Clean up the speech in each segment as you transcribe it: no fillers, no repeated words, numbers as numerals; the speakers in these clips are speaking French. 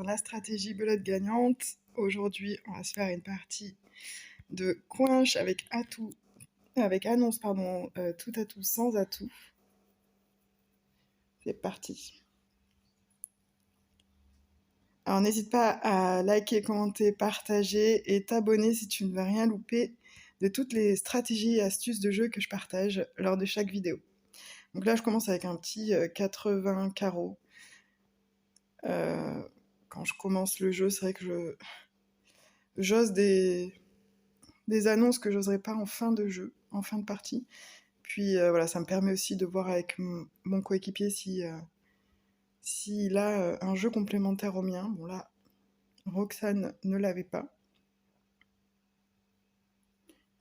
la stratégie belote gagnante. Aujourd'hui, on va se faire une partie de coinche avec annonce, tout atout sans atout. C'est parti. Alors n'hésite pas à liker, commenter, partager et t'abonner si tu ne veux rien louper de toutes les stratégies et astuces de jeu que je partage lors de chaque vidéo. Donc là, je commence avec un petit 80 carreaux. Quand je commence le jeu, c'est vrai que j'ose des annonces que j'oserais pas en fin de jeu, en fin de partie. Puis voilà, ça me permet aussi de voir avec mon coéquipier s'il a un jeu complémentaire au mien. Bon là, Roxane ne l'avait pas.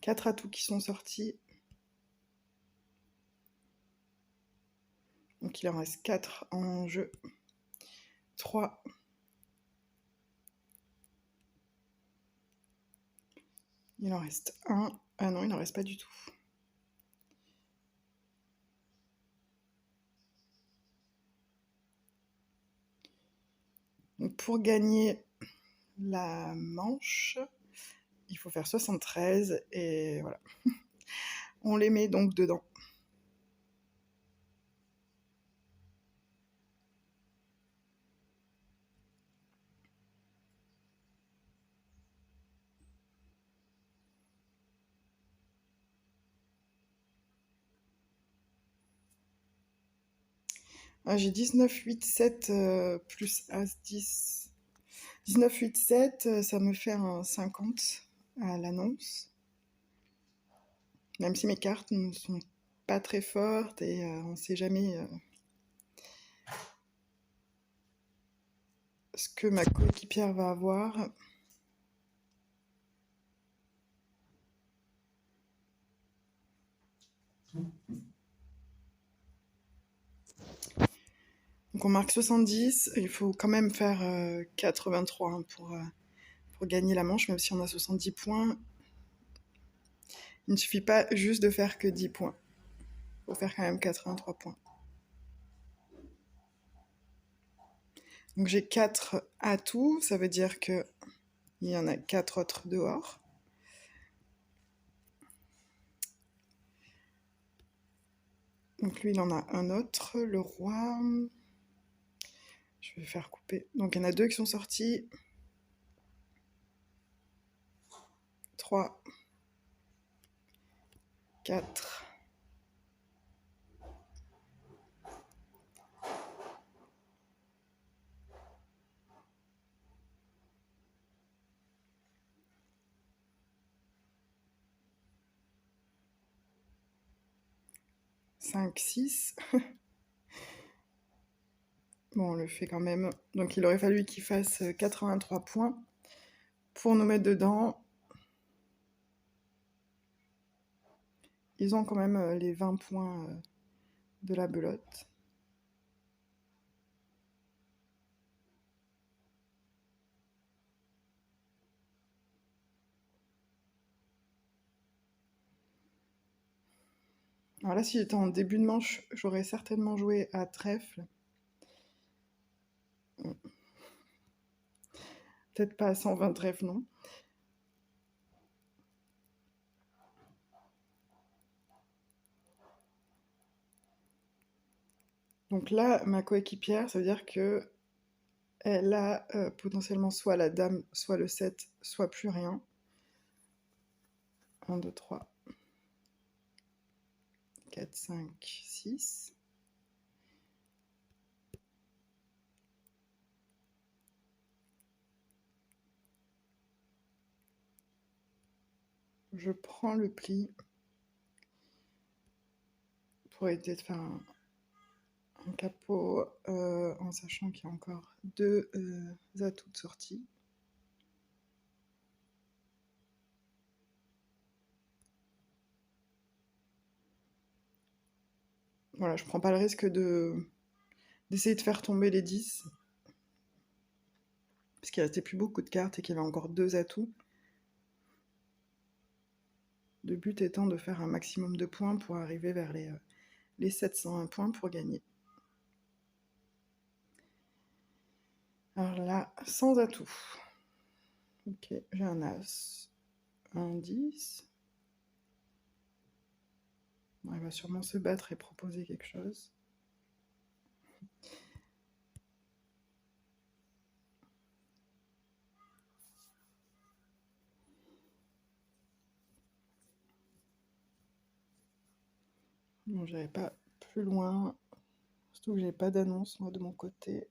4 atouts qui sont sortis. Donc il en reste 4 en jeu. 3. Il en reste 1. Ah non, il n'en reste pas du tout. Donc pour gagner la manche, il faut faire 73 et voilà. On les met donc dedans. J'ai 19, 8, 7 plus As 10. 19, 8, 7, ça me fait un 50 à l'annonce. Même si mes cartes ne sont pas très fortes et on ne sait jamais ce que ma coéquipière va avoir. Donc on marque 70, il faut quand même faire 83 hein, pour gagner la manche, même si on a 70 points. Il ne suffit pas juste de faire que 10 points. Il faut faire quand même 83 points. Donc j'ai 4 atouts, ça veut dire qu'il y en a 4 autres dehors. Donc lui, il en a un autre, le roi. Je vais faire couper. Donc il y en a 2 qui sont sortis. 3. 4. 5, 6. Bon, on le fait quand même. Donc il aurait fallu qu'il fasse 83 points pour nous mettre dedans. Ils ont quand même les 20 points de la belote. Alors là, si j'étais en début de manche, j'aurais certainement joué à trèfle. Peut-être pas à 120 trèfles, non. Donc là, ma coéquipière, ça veut dire que elle a potentiellement soit la dame, soit le 7, soit plus rien. 1, 2, 3, 4, 5, 6. Je prends le pli pour éviter de faire un capot en sachant qu'il y a encore 2 atouts de sortie. Voilà, je prends pas le risque d'essayer de faire tomber les 10. Parce qu'il restait plus beaucoup de cartes et qu'il y avait encore 2 atouts. Le but étant de faire un maximum de points pour arriver vers les 701 points pour gagner. Alors là, sans atout. Ok, j'ai un As, un 10. Bon, elle va sûrement se battre et proposer quelque chose. Bon, j'avais pas plus loin. Surtout que j'ai pas d'annonce, moi, de mon côté.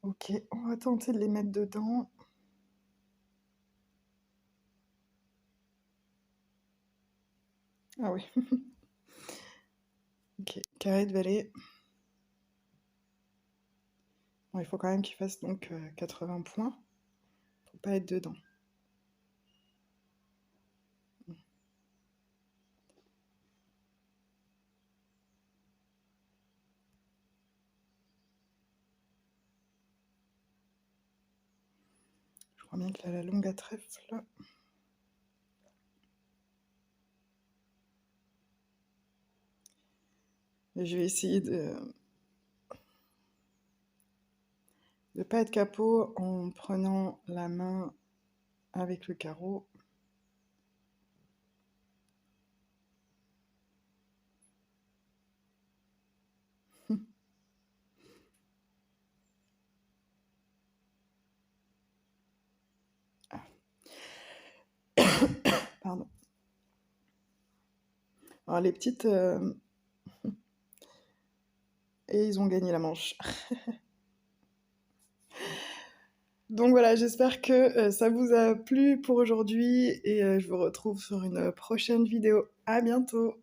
Ok, on va tenter de les mettre dedans. Ah oui. Ok, carré de valet. Bon, il faut quand même qu'il fasse donc 80 points. Faut pas être dedans. Je crois bien qu'il a la longue à trèfle. Et je vais essayer de ne pas être capot en prenant la main avec le carreau. Pardon. Alors les petites... Et ils ont gagné la manche. Donc voilà, j'espère que ça vous a plu pour aujourd'hui et je vous retrouve sur une prochaine vidéo. À bientôt!